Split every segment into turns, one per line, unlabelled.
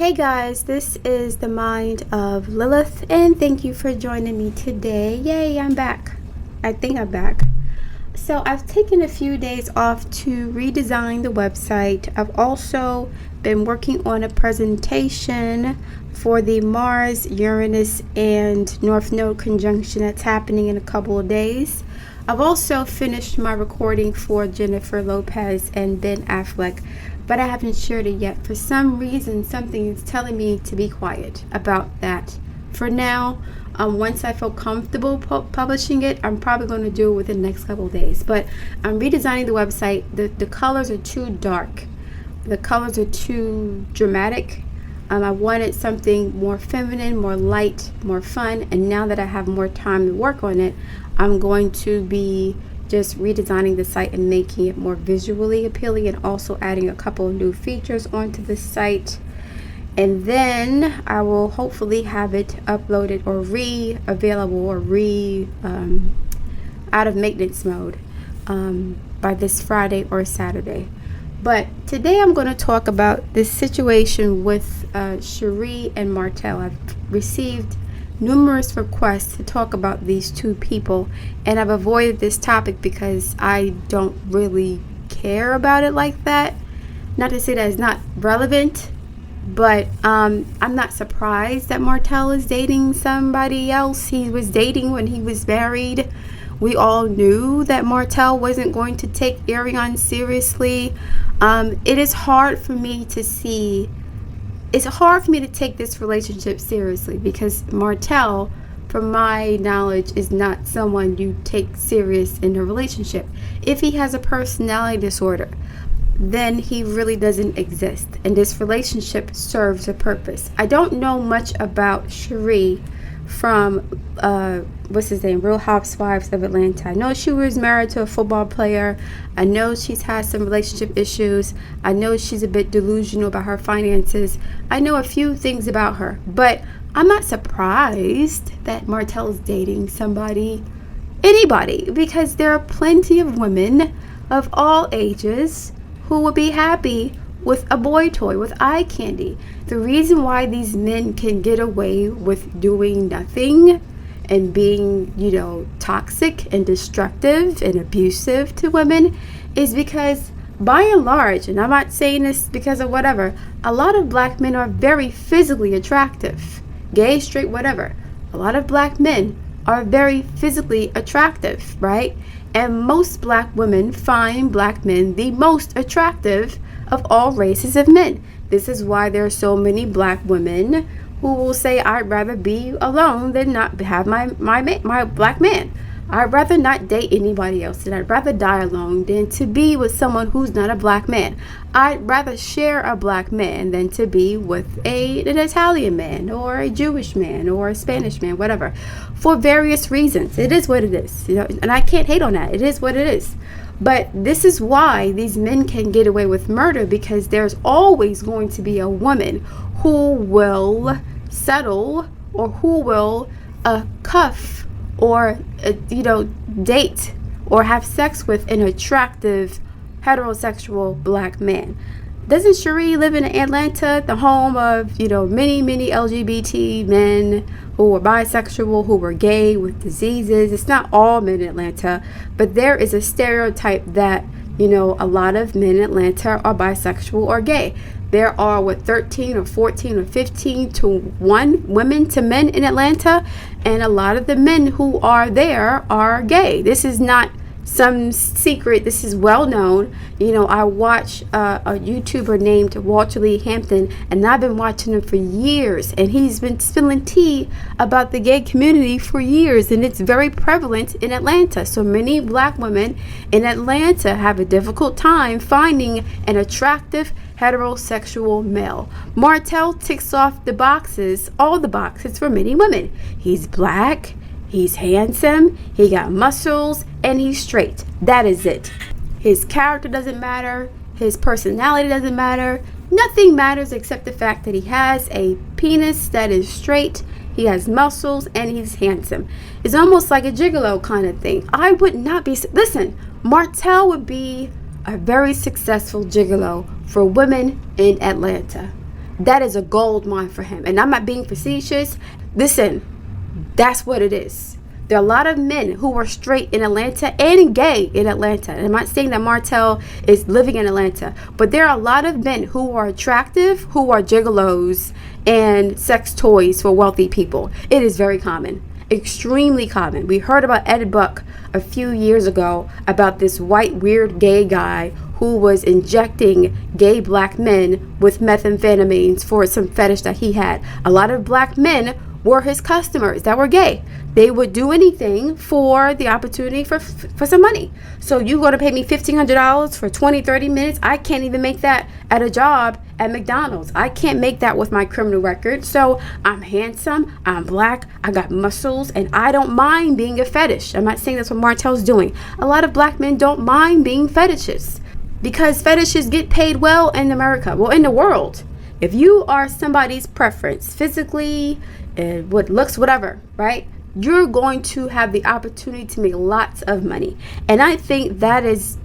Hey guys, this is the mind of Lilith, and thank you for joining me today. Yay, I'm back. I think I'm back. So I've taken a few days off to redesign the website. I've also been working on a presentation for the Mars, Uranus, and North Node conjunction that's happening in a couple of days. I've also finished my recording for Jennifer Lopez and Ben Affleck, but I haven't shared it yet. For some reason, something is telling me to be quiet about that. For now, once I feel comfortable publishing it, I'm probably going to do it within the next couple of days. But I'm redesigning the website. The colors are too dark. The colors are too dramatic. I wanted something more feminine, more light, more fun. And now that I have more time to work on it, I'm going to be just redesigning the site and making it more visually appealing, and also adding a couple of new features onto the site. And then I will hopefully have it uploaded or available or out of maintenance mode by this Friday or Saturday. But today I'm going to talk about this situation with Sheree and Martell. I've received numerous requests to talk about these two people, and I've avoided this topic because I don't really care about it like that. Not to say that it's not relevant, but I'm not surprised that Martell is dating somebody else. He was dating when he was married. We all knew that Martell wasn't going to take Arionne seriously. It is hard for me to see. It's hard for me to take this relationship seriously because Martell, from my knowledge, is not someone you take serious in a relationship. If he has a personality disorder, then he really doesn't exist, and this relationship serves a purpose. I don't know much about Sheree from Real Housewives of Atlanta. I know she was married to a football player. I know she's had some relationship issues. I know she's a bit delusional about her finances. I know a few things about her, but I'm not surprised that Martell's dating anybody, because there are plenty of women of all ages who would be happy with a boy toy, with eye candy. The reason why these men can get away with doing nothing and being, toxic and destructive and abusive to women is because, by and large, and I'm not saying this because of whatever, a lot of black men are very physically attractive. Gay, straight, whatever. A lot of black men are very physically attractive, right? And most black women find black men the most attractive of all races of men. This is why there are so many black women who will say, I'd rather be alone than not have my black man. I'd rather not date anybody else, and I'd rather die alone than to be with someone who's not a black man. I'd rather share a black man than to be with an Italian man or a Jewish man or a Spanish man, whatever, for various reasons. It is what it is, and I can't hate on that. It is what it is. But this is why these men can get away with murder, because there's always going to be a woman who will settle, or who will cuff, or date or have sex with an attractive heterosexual black man. Doesn't Sheree live in Atlanta, the home of many LGBT men who were bisexual, who were gay with diseases? It's not all men in Atlanta, but there is a stereotype that a lot of men in Atlanta are bisexual or gay. There are 13 or 14 or 15 to 1 women to men in Atlanta, and a lot of the men who are there are gay. This is not some secret. This is well known. I watch a YouTuber named Walter Lee Hampton, and I've been watching him for years, and he's been spilling tea about the gay community for years, and it's very prevalent in Atlanta. So many black women in Atlanta have a difficult time finding an attractive heterosexual male. Martell ticks off all the boxes for many women. He's black, he's handsome, he got muscles, and he's straight. That is it. His character doesn't matter, his personality doesn't matter. Nothing matters except the fact that he has a penis that is straight, he has muscles, and he's handsome. It's almost like a gigolo kind of thing. I would not be... Listen, Martell would be a very successful gigolo for women in Atlanta. that is a gold mine for him. And I'm not being facetious. Listen, that's what it is. There are a lot of men who are straight in Atlanta and gay in Atlanta. And I'm not saying that Martell is living in Atlanta, but there are a lot of men who are attractive, who are gigolos and sex toys for wealthy people. It is very common, extremely common. We heard about Ed Buck a few years ago about this white weird gay guy who was injecting gay black men with methamphetamines for some fetish that he had. A lot of black men were his customers that were gay. They would do anything for the opportunity for some money. So you going to pay me $1,500 for 20, 30 minutes? I can't even make that at a job at McDonald's. I can't make that with my criminal record. So I'm handsome, I'm black, I got muscles, and I don't mind being a fetish. I'm not saying that's what Martell's doing. A lot of black men don't mind being fetishes because fetishes get paid well in America, well, in the world. If you are somebody's preference, physically, what looks, whatever, right? You're going to have the opportunity to make lots of money. And I think that is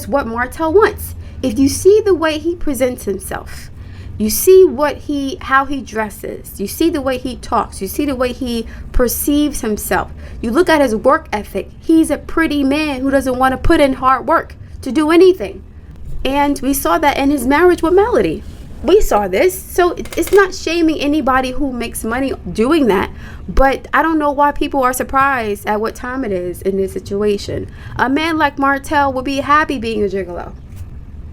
what Martell wants. If you see the way he presents himself, you see how he dresses, you see the way he talks, you see the way he perceives himself, you look at his work ethic, he's a pretty man who doesn't want to put in hard work to do anything. And we saw that in his marriage with Melody. We saw this, so it's not shaming anybody who makes money doing that, but I don't know why people are surprised at what time it is in this situation. A man like Martell would be happy being a gigolo.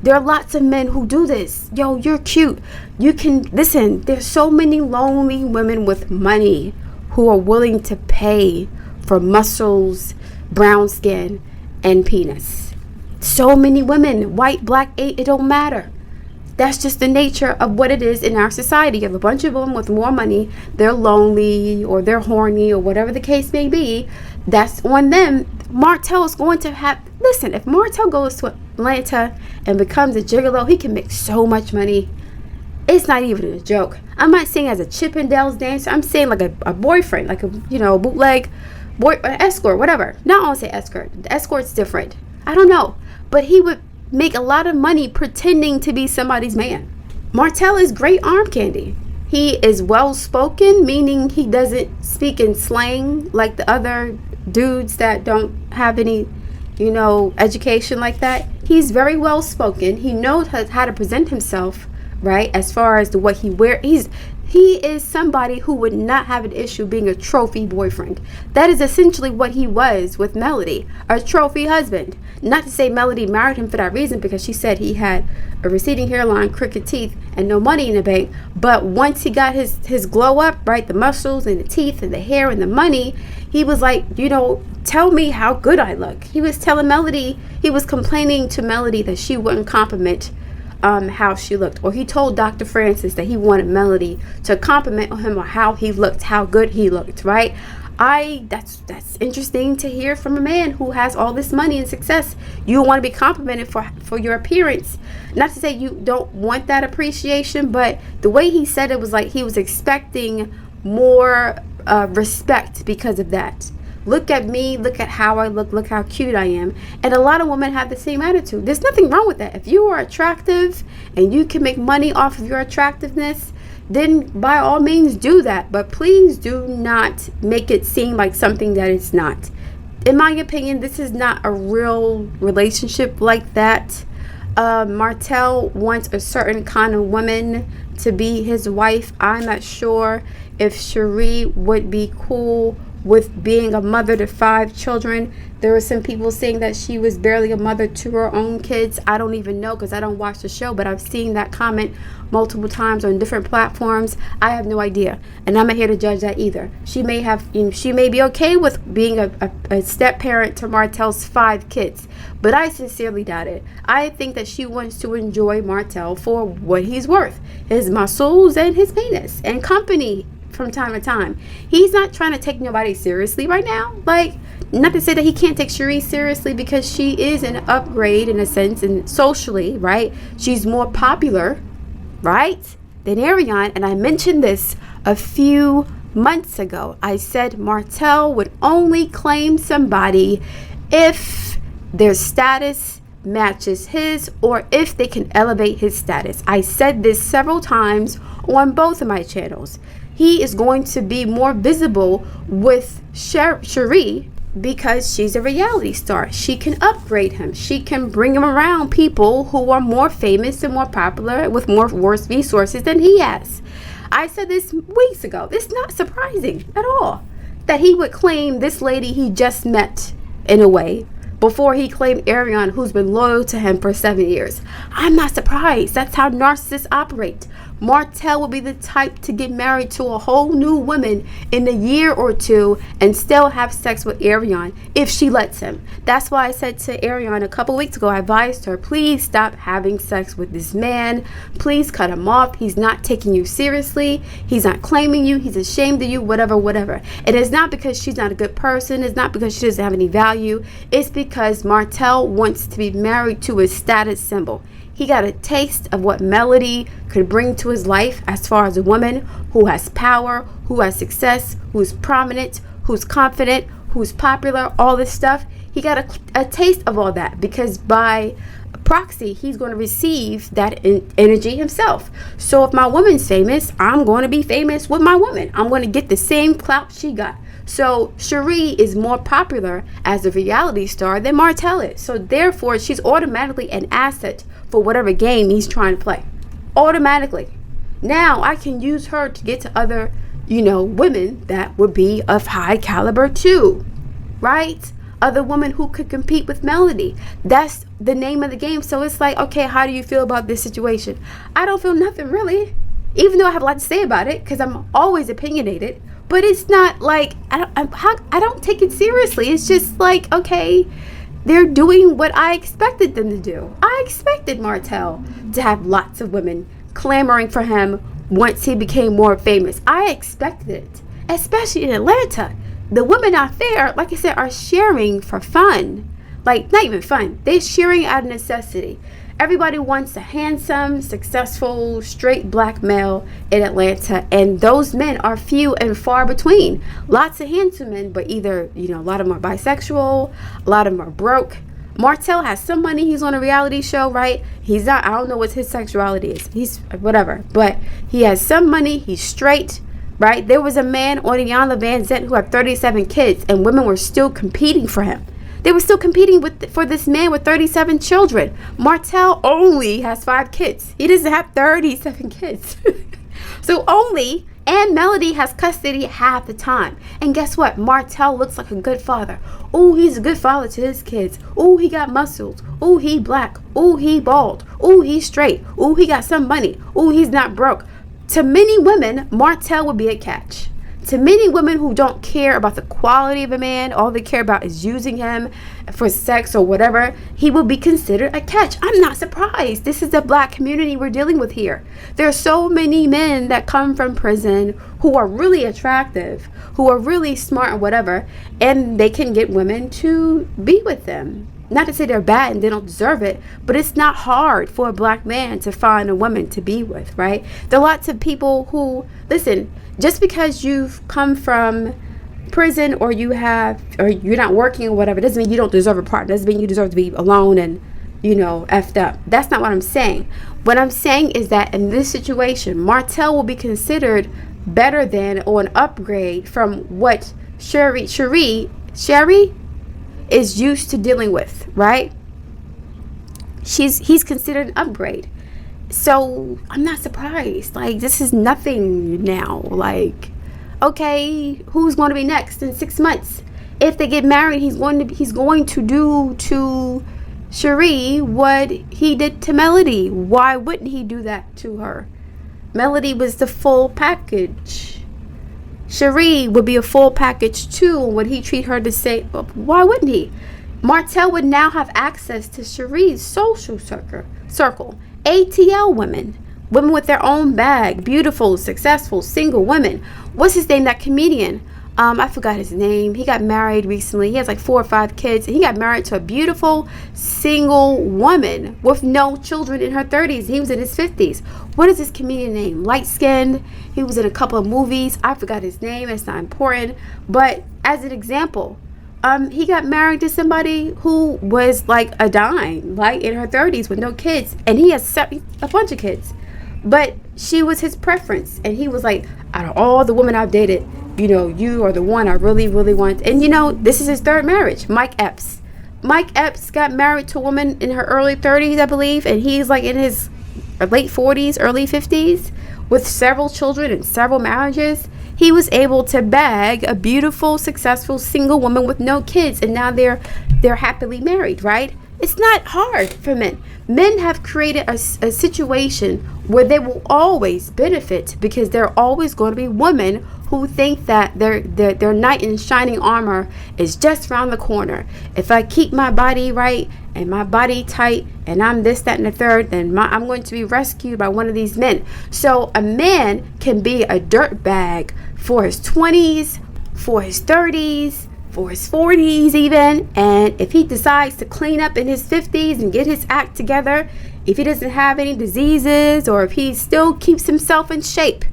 There are lots of men who do this. Yo, you're cute. You can, listen, there's so many lonely women with money who are willing to pay for muscles, brown skin, and penis. So many women, white, black, it don't matter. That's just the nature of what it is in our society. You have a bunch of them with more money. They're lonely or they're horny or whatever the case may be. That's on them. Martell is going to have... Listen, if Martell goes to Atlanta and becomes a gigolo, he can make so much money. It's not even a joke. I'm not saying as a Chippendales dancer. I'm saying like a boyfriend, like a bootleg boy, an escort, whatever. Not I want to say escort. The escort's different. I don't know. But he would make a lot of money pretending to be somebody's man. Martell is great arm candy. He is well spoken, meaning he doesn't speak in slang like the other dudes that don't have any, education like that. He's very well spoken. He knows how to present himself, right? As far as what he wears, he is somebody who would not have an issue being a trophy boyfriend. That is essentially what he was with Melody, a trophy husband. Not to say Melody married him for that reason, because she said he had a receding hairline, crooked teeth, and no money in the bank. But once he got his glow up, right, the muscles and the teeth and the hair and the money, he was like, tell me how good I look. He was telling Melody, he was complaining to Melody that she wouldn't compliment how she looked, or he told Dr. Francis that he wanted Melody to compliment him on how he looked, how good he looked, right? That's interesting to hear from a man who has all this money and success. You want to be complimented for your appearance. Not to say you don't want that appreciation, but the way he said it was like he was expecting more respect because of that. Look at me, look at how I look how cute I am. And a lot of women have the same attitude. There's nothing wrong with that. If you are attractive and you can make money off of your attractiveness, then by all means do that. But please do not make it seem like something that it's not. In my opinion, this is not a real relationship like that. Martell wants a certain kind of woman to be his wife. I'm not sure if Sheree would be cool with being a mother to 5 children. There were some people saying that she was barely a mother to her own kids. I don't even know, because I don't watch the show, but I've seen that comment multiple times on different platforms. I have no idea, and I'm not here to judge that either. She may be okay with being a step parent to Martell's 5 kids, but I sincerely doubt it. I think that she wants to enjoy Martell for what he's worth, his muscles and his penis and company from time to time. He's not trying to take nobody seriously right now. Like, not to say that he can't take Sheree seriously, because she is an upgrade in a sense, and socially, right? She's more popular, right, than Arionne. And I mentioned this a few months ago. I said Martell would only claim somebody if their status matches his or if they can elevate his status. I said this several times on both of my channels. He is going to be more visible with Sheree because she's a reality star. She can upgrade him. She can bring him around people who are more famous and more popular with more worse resources than he has. I said this weeks ago. It's not surprising at all that he would claim this lady he just met in a way before he claimed Arionne, who's been loyal to him for 7 years. I'm not surprised. That's how narcissists operate. Martell will be the type to get married to a whole new woman in a year or two and still have sex with Arionne if she lets him. That's why I said to Arionne a couple weeks ago, I advised her, please stop having sex with this man. Please cut him off. He's not taking you seriously. He's not claiming you. He's ashamed of you, whatever. It is not because she's not a good person. It's not because she doesn't have any value. It's because Martell wants to be married to his status symbol. He got a taste of what Melody could bring to his life as far as a woman who has power, who has success, who's prominent, who's confident, who's popular, all this stuff. He got a taste of all that because by proxy, he's going to receive that energy himself. So if my woman's famous, I'm going to be famous with my woman. I'm going to get the same clout she got. So Sheree is more popular as a reality star than Martell is. So therefore, she's automatically an asset for whatever game he's trying to play. Automatically. Now I can use her to get to other, women that would be of high caliber too. Right? Other women who could compete with Melody. That's the name of the game. So it's like, okay, how do you feel about this situation? I don't feel nothing really. Even though I have a lot to say about it because I'm always opinionated. But it's not like, I don't take it seriously. It's just like, okay, they're doing what I expected them to do. I expected Martell to have lots of women clamoring for him once he became more famous. I expected it, especially in Atlanta. The women out there, like I said, are sharing for fun. Like, not even fun. They're sharing out of necessity. Everybody wants a handsome, successful, straight black male in Atlanta, and those men are few and far between. Lots of handsome men, but either, a lot of them are bisexual, a lot of them are broke. Martell has some money. He's on a reality show, right? He's not, I don't know what his sexuality is. He's whatever, but he has some money. He's straight, right? There was a man on Ariana Van Zant who had 37 kids, and women were still competing for him. They were still competing for this man with 37 children. Martell only has 5 kids. He doesn't have 37 kids. So only, and Melody has custody half the time. And guess what? Martell looks like a good father. Oh, he's a good father to his kids. Oh, he got muscles. Oh, he black. Oh, he bald. Oh, he's straight. Oh, he got some money. Oh, he's not broke. To many women, Martell would be a catch. To many women who don't care about the quality of a man, all they care about is using him for sex or whatever, he will be considered a catch. I'm not surprised. This is the black community we're dealing with here. There are so many men that come from prison who are really attractive, who are really smart or whatever, and they can get women to be with them. Not to say they're bad and they don't deserve it, but it's not hard for a black man to find a woman to be with, right? There are lots of people who, listen, just because you've come from prison or you're not working or whatever, doesn't mean you don't deserve a partner. Doesn't mean you deserve to be alone and, effed up. That's not what I'm saying. What I'm saying is that in this situation, Martell will be considered better than or an upgrade from what Sheree is used to dealing with, right? He's considered an upgrade. So I'm not surprised. Like, this is nothing now. Like, okay, who's going to be next in 6 months? If they get married, he's going to do to Sheree what he did to Melody. Why wouldn't he do that to her? Melody was the full package. Sheree would be a full package too. Would he treat her the same? Why wouldn't he? Martell would now have access to Sheree's social circle. ATL women with their own bag, beautiful, successful, single women. What's his name? That comedian. I forgot his name. He got married recently. He has like 4 or 5 kids. And he got married to a beautiful single woman with no children in her 30s. He was in his 50s. What is this comedian name? Light skinned. He was in a couple of movies. I forgot his name. It's not important. But as an example, he got married to somebody who was like a dime, like in her 30s with no kids, and he has a bunch of kids, but she was his preference, and he was like, out of all the women I've dated, you are the one I really, really want. And this is his third marriage. Mike Epps got married to a woman in her early 30s, I believe, and he's like in his late 40s, early 50s, with several children and several marriages. He was able to bag a beautiful, successful single woman with no kids, and now they're happily married, right? It's not hard for men. Men have created a situation where they will always benefit, because there are always going to be women who think that their knight in shining armor is just around the corner. If I keep my body right and my body tight and I'm this, that, and the third, then I'm going to be rescued by one of these men. So a man can be a dirtbag for his 20s, for his 30s, for his 40s even, and if he decides to clean up in his 50s and get his act together, if he doesn't have any diseases, or if he still keeps himself in shape,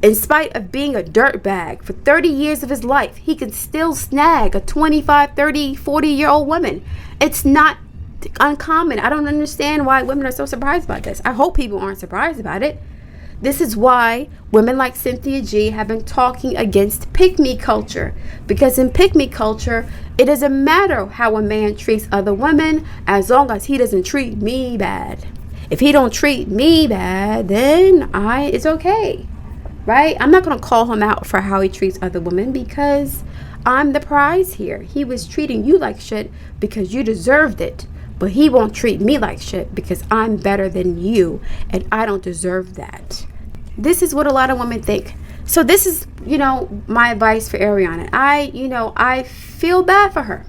in spite of being a dirtbag for 30 years of his life, he can still snag a 25, 30, 40-year-old woman. It's not uncommon. I don't understand why women are so surprised about this. I hope people aren't surprised about it. This is why women like Cynthia G have been talking against Pygmy Culture, because in Pygmy Culture, it doesn't matter how a man treats other women as long as he doesn't treat me bad. If he don't treat me bad, then it's okay, right? I'm not going to call him out for how he treats other women, because I'm the prize here. He was treating you like shit because you deserved it. But he won't treat me like shit because I'm better than you, and I don't deserve that. This is what a lot of women think. So this is, my advice for Ariana. I feel bad for her.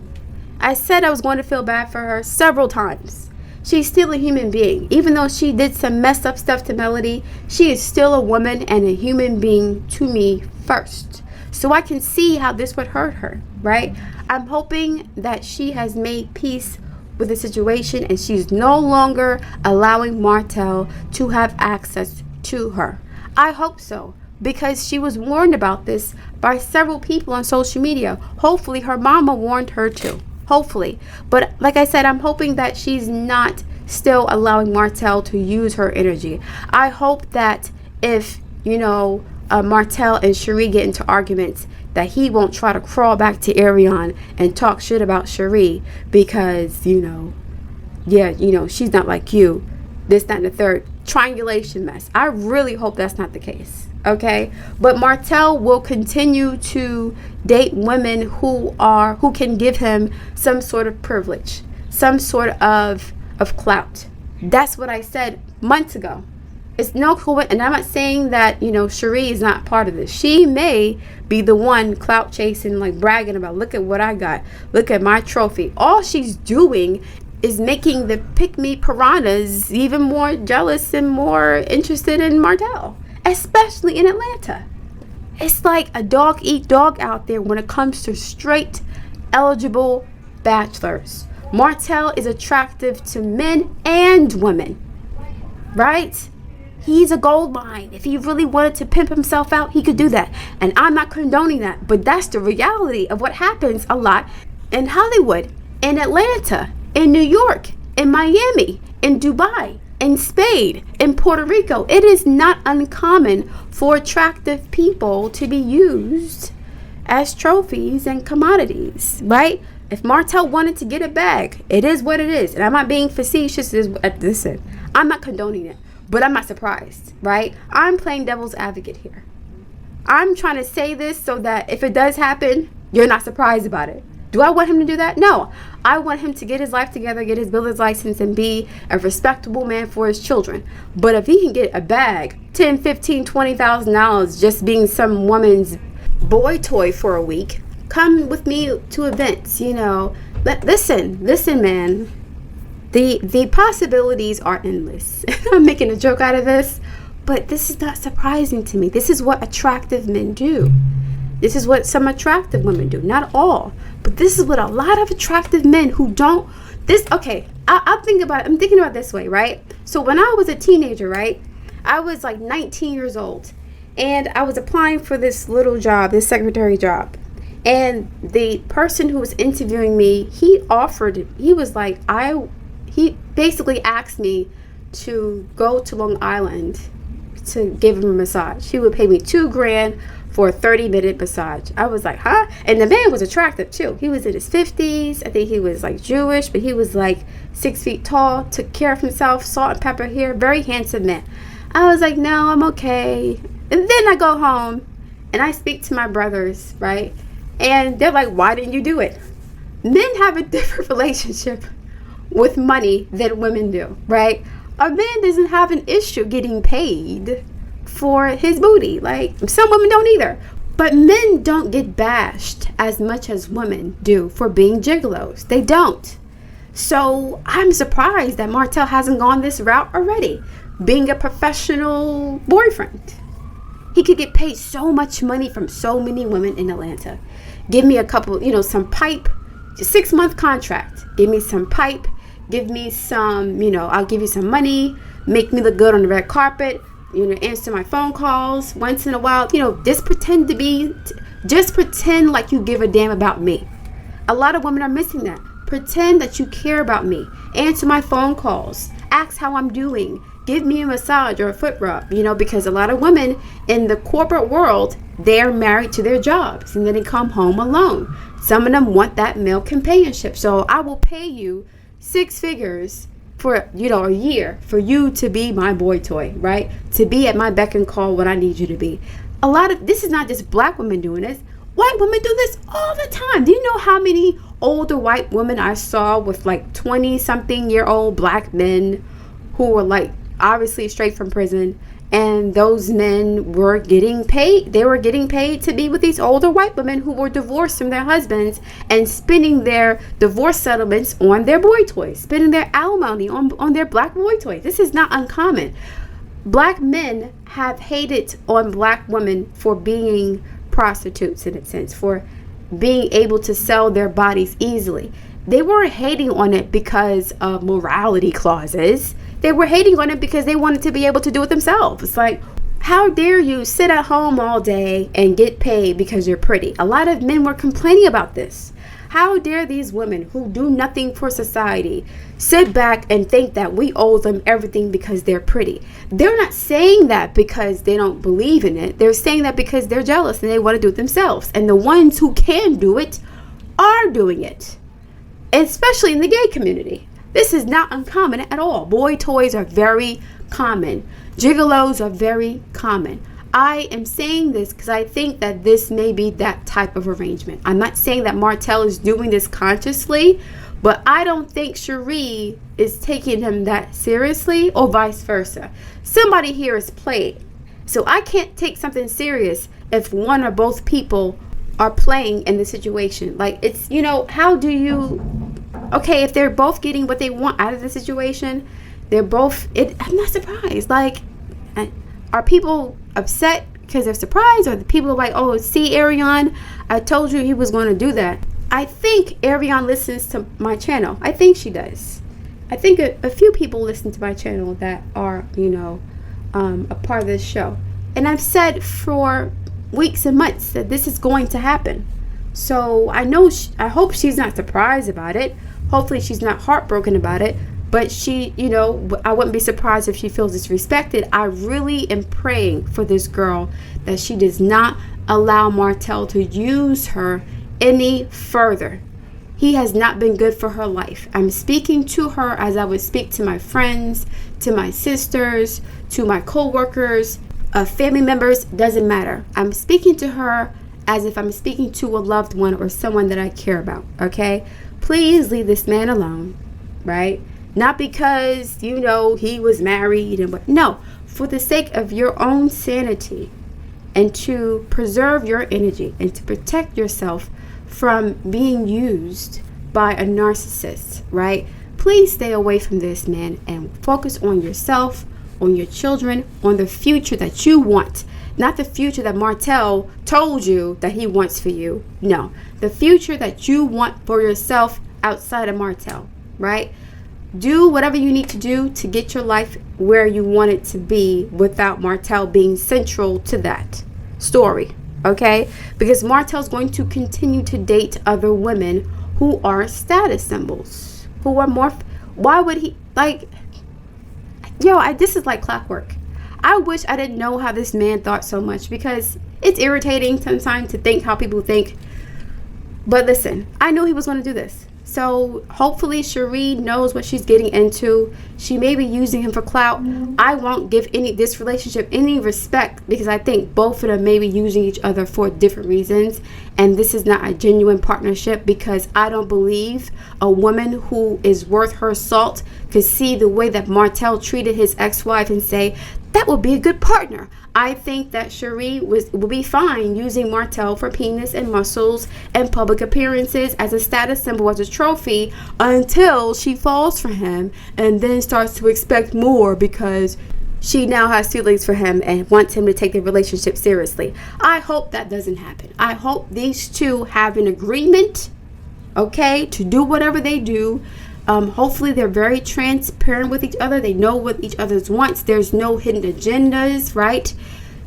I said I was going to feel bad for her several times. She's still a human being. Even though she did some messed up stuff to Melody, she is still a woman and a human being to me first. So I can see how this would hurt her, right? I'm hoping that she has made peace with the situation, and she's no longer allowing Martell to have access to her. I hope so, because she was warned about this by several people on social media. Hopefully her mama warned her too. Hopefully. But like I said, I'm hoping that she's not still allowing Martell to use her energy. I hope that if, Martell and Sheree get into arguments, that he won't try to crawl back to Arionne and talk shit about Sheree because, she's not like you. This, that, and the third. Triangulation mess. I really hope that's not the case. Okay? But Martell will continue to date women who can give him some sort of privilege, some sort of clout. That's what I said months ago. It's no coincidence, and I'm not saying that, Sheree is not part of this. She may be the one clout chasing, like bragging about, look at what I got. Look at my trophy. All she's doing is making the Pygmy piranhas even more jealous and more interested in Martell, especially in Atlanta. It's like a dog eat dog out there when it comes to straight, eligible bachelors. Martell is attractive to men and women, right? He's a gold mine. If he really wanted to pimp himself out, he could do that. And I'm not condoning that, but that's the reality of what happens a lot in Hollywood, in Atlanta, in New York, in Miami, in Dubai, in Spain, in Puerto Rico. It is not uncommon for attractive people to be used as trophies and commodities, right? If Martell wanted to get a bag, it is what it is. And I'm not being facetious. Listen, I'm not condoning it, but I'm not surprised, right? I'm playing devil's advocate here. I'm trying to say this so that if it does happen, you're not surprised about it. Do I want him to do that? No. I want him to get his life together, get his builder's license, and be a respectable man for his children. But if he can get a bag, $10,000, $15,000, $20,000 just being some woman's boy toy for a week, come with me to events, Listen, man. The possibilities are endless. I'm making a joke out of this, but this is not surprising to me. This is what attractive men do. This is what some attractive women do. Not all, but this is what a lot of attractive men who don't. I'm thinking about it this way, right? So when I was a teenager, right, I was like 19 years old, and I was applying for this little job, this secretary job, And the person who was interviewing me, he basically asked me to go to Long Island to give him a massage. He would pay me $2,000 for a 30-minute massage. I was like, huh? And the man was attractive too. He was in his 50s. I think he was like Jewish, but he was like 6 feet tall, took care of himself, salt and pepper hair, very handsome man. I was like, no, I'm okay. And then I go home and I speak to my brothers, right? And they're like, why didn't you do it? Men have a different relationship with money than women do, right? A man doesn't have an issue getting paid for his booty. Like, some women don't either. But men don't get bashed as much as women do for being gigolos. They don't. So I'm surprised that Martell hasn't gone this route already, being a professional boyfriend. He could get paid so much money from so many women in Atlanta. Give me a couple, some pipe, 6-month contract. Give me some pipe. Give me some, I'll give you some money. Make me look good on the red carpet. Answer my phone calls once in a while. Just pretend like you give a damn about me. A lot of women are missing that. Pretend that you care about me. Answer my phone calls. Ask how I'm doing. Give me a massage or a foot rub, because a lot of women in the corporate world, they're married to their jobs and then they come home alone. Some of them want that male companionship. So I will pay you 6 figures for, a year for you to be my boy toy, right? To be at my beck and call when I need you to be. This is not just black women doing this. White women do this all the time. Do you know how many older white women I saw with like 20-something-year-old black men who were like obviously straight from prison, and those men were getting paid. They were getting paid to be with these older white women who were divorced from their husbands and spending their divorce settlements on their boy toys, spending their alimony on their black boy toys. This is not uncommon. Black men have hated on black women for being prostitutes, in a sense, for being able to sell their bodies easily. They weren't hating on it because of morality clauses. They were hating on it because they wanted to be able to do it themselves. It's like, how dare you sit at home all day and get paid because you're pretty? A lot of men were complaining about this. How dare these women who do nothing for society sit back and think that we owe them everything because they're pretty? They're not saying that because they don't believe in it. They're saying that because they're jealous and they want to do it themselves. And the ones who can do it are doing it, especially in the gay community. This is not uncommon at all. Boy toys are very common. Gigolos are very common. I am saying this because I think that this may be that type of arrangement. I'm not saying that Martell is doing this consciously, but I don't think Sheree is taking him that seriously, or vice versa. Somebody here is playing. So I can't take something serious if one or both people are playing in the situation. Like, it's, how do you... Okay, if they're both getting what they want out of the situation, I'm not surprised. Like, are people upset because they're surprised? Or the people are like, oh, see, Arionne, I told you he was going to do that. I think Arionne listens to my channel. I think she does. I think a few people listen to my channel that are, a part of this show. And I've said for weeks and months that this is going to happen. So I hope she's not surprised about it. Hopefully she's not heartbroken about it, but she, I wouldn't be surprised if she feels disrespected. I really am praying for this girl that she does not allow Martell to use her any further. He has not been good for her life. I'm speaking to her as I would speak to my friends, to my sisters, to my co-workers, family members, doesn't matter. I'm speaking to her as if I'm speaking to a loved one or someone that I care about, okay? Please leave this man alone, right? Not because, he was married, no, for the sake of your own sanity and to preserve your energy and to protect yourself from being used by a narcissist, right? Please stay away from this man and focus on yourself, on your children, on the future that you want. Not the future that Martell told you that he wants for you. No, the future that you want for yourself outside of Martell, right? Do whatever you need to do to get your life where you want it to be without Martell being central to that story. okay? Because Martell's going to continue to date other women who are status symbols, who are more, why would he, like, this is like clockwork. I wish I didn't know how this man thought so much, because it's irritating sometimes to think how people think. But listen, I knew he was going to do this. So hopefully Sheree knows what she's getting into. She may be using him for clout. I won't give this relationship any respect, because I think both of them may be using each other for different reasons. And this is not a genuine partnership, because I don't believe a woman who is worth her salt could see the way that Martell treated his ex-wife and say, that would be a good partner. I think that Sheree will be fine using Martell for penis and muscles and public appearances as a status symbol, as a trophy, until she falls for him and then starts to expect more because she now has feelings for him and wants him to take the relationship seriously. I hope that doesn't happen. I hope these two have an agreement, okay, to do whatever they do. Hopefully they're very transparent with each other. They know what each other's wants. There's no hidden agendas, right?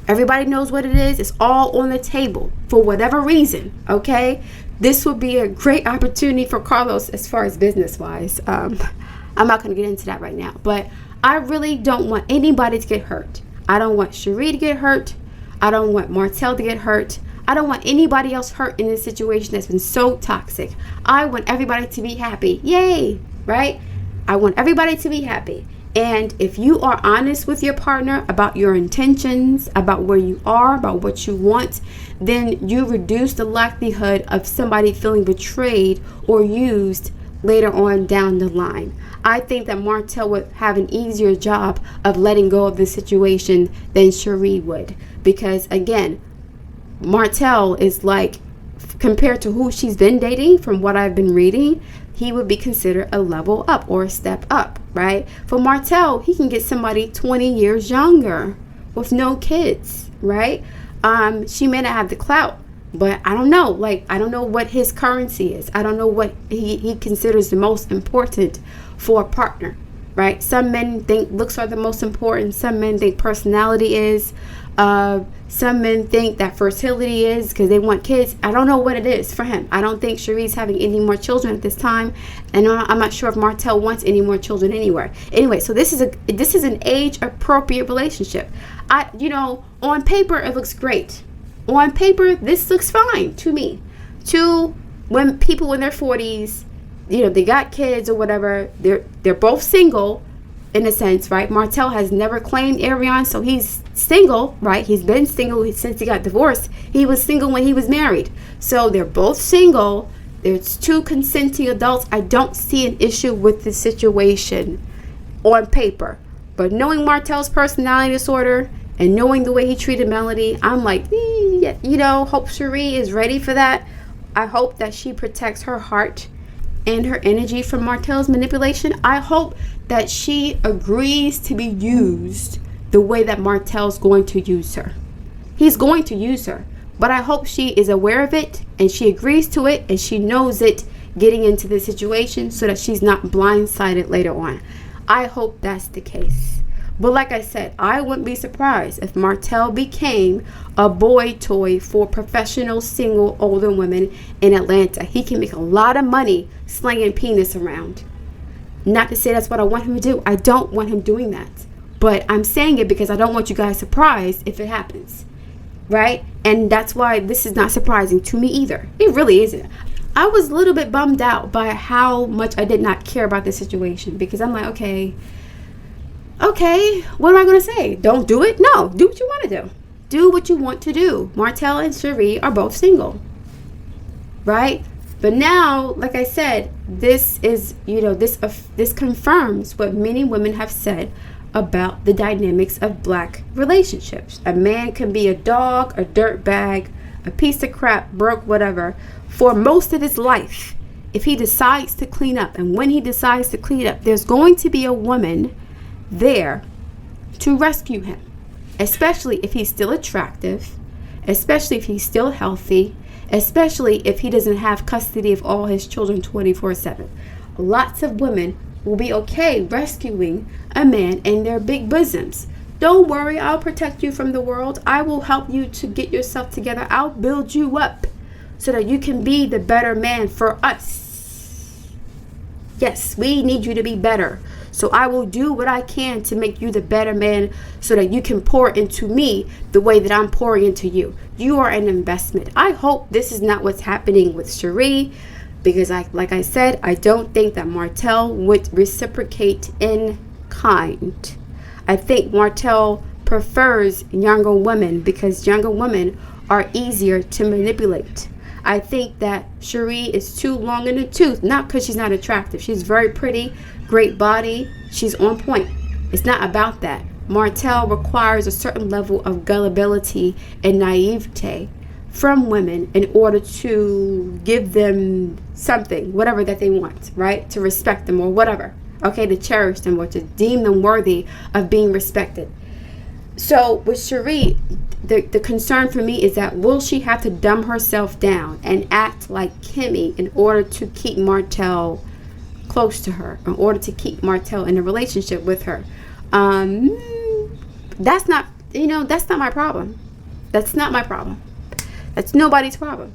Everybody knows what it is. It's all on the table for whatever reason, okay? This would be a great opportunity for Carlos as far as business-wise. I'm not going to get into that right now, but I really don't want anybody to get hurt. I don't want Sheree to get hurt. I don't want Martell to get hurt. I don't want anybody else hurt in this situation that's been so toxic. I want everybody to be happy. Yay, right? I want everybody to be happy. And if you are honest with your partner about your intentions, about where you are, about what you want, then you reduce the likelihood of somebody feeling betrayed or used later on down the line. I think that Martell would have an easier job of letting go of the situation than Sheree would. Because again, Martell is like, compared to who she's been dating, from what I've been reading, he would be considered a level up or a step up, right? For Martell, he can get somebody 20 years younger with no kids, right? She may not have the clout, but I don't know. Like, I don't know what his currency is. I don't know what he considers the most important for a partner, right? Some men think looks are the most important. Some men think personality is. Some men think that fertility is because they want kids. I don't know what it is for him. I don't think Sheree's having any more children at this time, and I'm not sure if Martell wants any more children anywhere. Anyway, so this is an age appropriate relationship. On paper it looks great. On paper this looks fine to me. When people in their 40s, they got kids or whatever, they're both single. In a sense, right? Martell has never claimed Arionne, so he's single, right? He's been single since he got divorced. He was single when he was married. So they're both single. There's two consenting adults. I don't see an issue with this situation on paper. But knowing Martell's personality disorder and knowing the way he treated Melody, I'm like, hope Sheree is ready for that. I hope that she protects her heart and her energy from Martell's manipulation. I hope that she agrees to be used the way that Martell's going to use her. He's going to use her, but I hope she is aware of it and she agrees to it and she knows it getting into the situation so that she's not blindsided later on. I hope that's the case. But like I said, I wouldn't be surprised if Martell became a boy toy for professional single older women in Atlanta. He can make a lot of money slinging penis around. Not to say that's what I want him to do. I don't want him doing that. But I'm saying it because I don't want you guys surprised if it happens. Right? And that's why this is not surprising to me either. It really isn't. I was a little bit bummed out by how much I did not care about this situation. Because I'm like, okay, what am I going to say? Don't do it? No, do what you want to do. Do what you want to do. Martell and Sheree are both single. Right? But now, like I said, this is, this confirms what many women have said about the dynamics of black relationships. A man can be a dog, a dirtbag, a piece of crap, broke, whatever, for most of his life. If he decides to clean up, and when he decides to clean up, there's going to be a woman there to rescue him, especially if he's still attractive, especially if he's still healthy, especially if he doesn't have custody of all his children 24/7. Lots of women will be okay rescuing a man in their big bosoms. Don't worry, I'll protect you from the world. I will help you to get yourself together. I'll build you up so that you can be the better man for us. Yes, we need you to be better. So I will do what I can to make you the better man so that you can pour into me the way that I'm pouring into you. You are an investment. I hope this is not what's happening with Sheree, because like I said, I don't think that Martell would reciprocate in kind. I think Martell prefers younger women because younger women are easier to manipulate. I think that Sheree is too long in the tooth, not because she's not attractive. She's very pretty, great body. She's on point. It's not about that. Martell requires a certain level of gullibility and naivete from women in order to give them something, whatever that they want, right? To respect them or whatever. Okay, to cherish them or to deem them worthy of being respected. So with Sheree, the concern for me is that will she have to dumb herself down and act like Kimmy in order to keep Martell close to her, in order to keep Martell in a relationship with her? That's not my problem. That's not my problem. That's nobody's problem.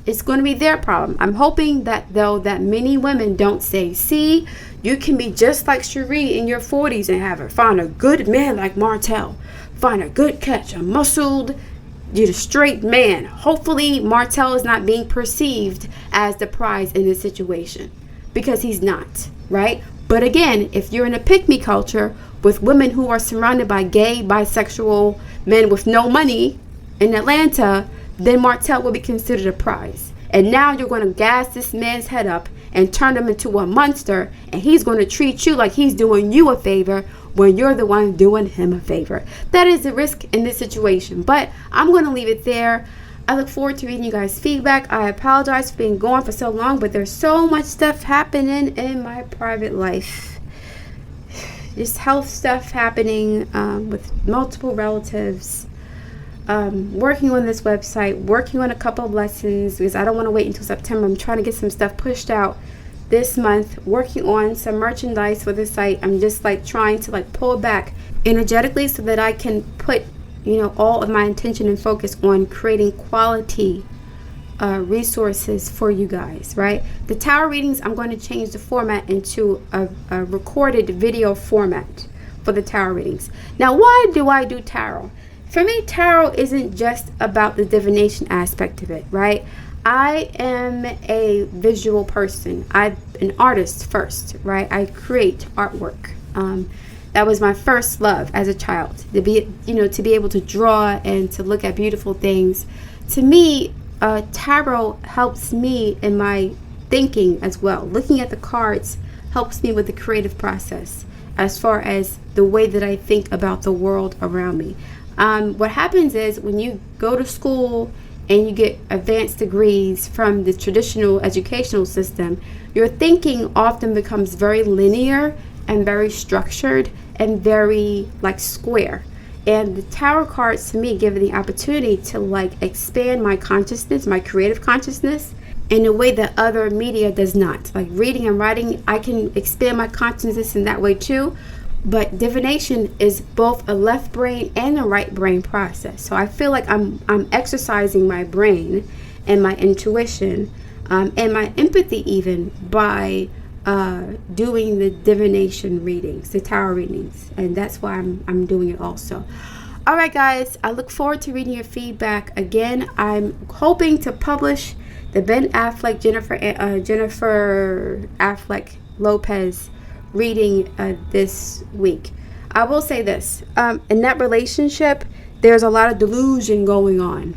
It's going to be their problem. I'm hoping that that many women don't say, see, you can be just like Sheree in your 40s and find a good man like Martell. Find a good catch, a muscled, straight man. Hopefully Martell is not being perceived as the prize in this situation, because he's not, right? But again, if you're in a Pygmy culture with women who are surrounded by gay, bisexual men with no money in Atlanta, then Martell will be considered a prize. And now you're going to gas this man's head up and turn him into a monster, and he's going to treat you like he's doing you a favor when you're the one doing him a favor. That is the risk in this situation. But I'm going to leave it there. I look forward to reading you guys' feedback. I apologize for being gone for so long, but there's so much stuff happening in my private life. Just health stuff happening with multiple relatives. Working on this website, working on a couple of lessons because I don't want to wait until September. I'm trying to get some stuff pushed out this month, working on some merchandise for the site. I'm just trying to pull back energetically so that I can put all of my intention and focus on creating quality resources for you guys, right? The tarot readings, I'm going to change the format into a recorded video format for the tarot readings. Now, why do I do tarot? For me, tarot isn't just about the divination aspect of it, right? I am a visual person. I'm an artist first, right? I create artwork. That was my first love as a child, to be able to draw and to look at beautiful things. To me, tarot helps me in my thinking as well. Looking at the cards helps me with the creative process as far as the way that I think about the world around me. What happens is when you go to school and you get advanced degrees from the traditional educational system, your thinking often becomes very linear and very structured and very square. And the tarot cards to me give me the opportunity to expand my consciousness, my creative consciousness, in a way that other media does not. Like reading and writing, I can expand my consciousness in that way too. But divination is both a left brain and a right brain process. So I feel like I'm exercising my brain and my intuition and my empathy even by doing the divination readings, the tarot readings. And that's why I'm doing it also. All right, guys, I look forward to reading your feedback. Again, I'm hoping to publish the Ben Affleck, Jennifer Affleck Lopez reading this week. I will say this, in that relationship there's a lot of delusion going on.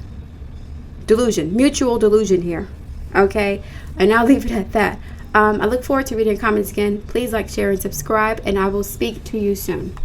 Mutual delusion here. Okay, and I'll leave it at that. I look forward to reading your comments again. Please like, share, and subscribe, and I will speak to you soon.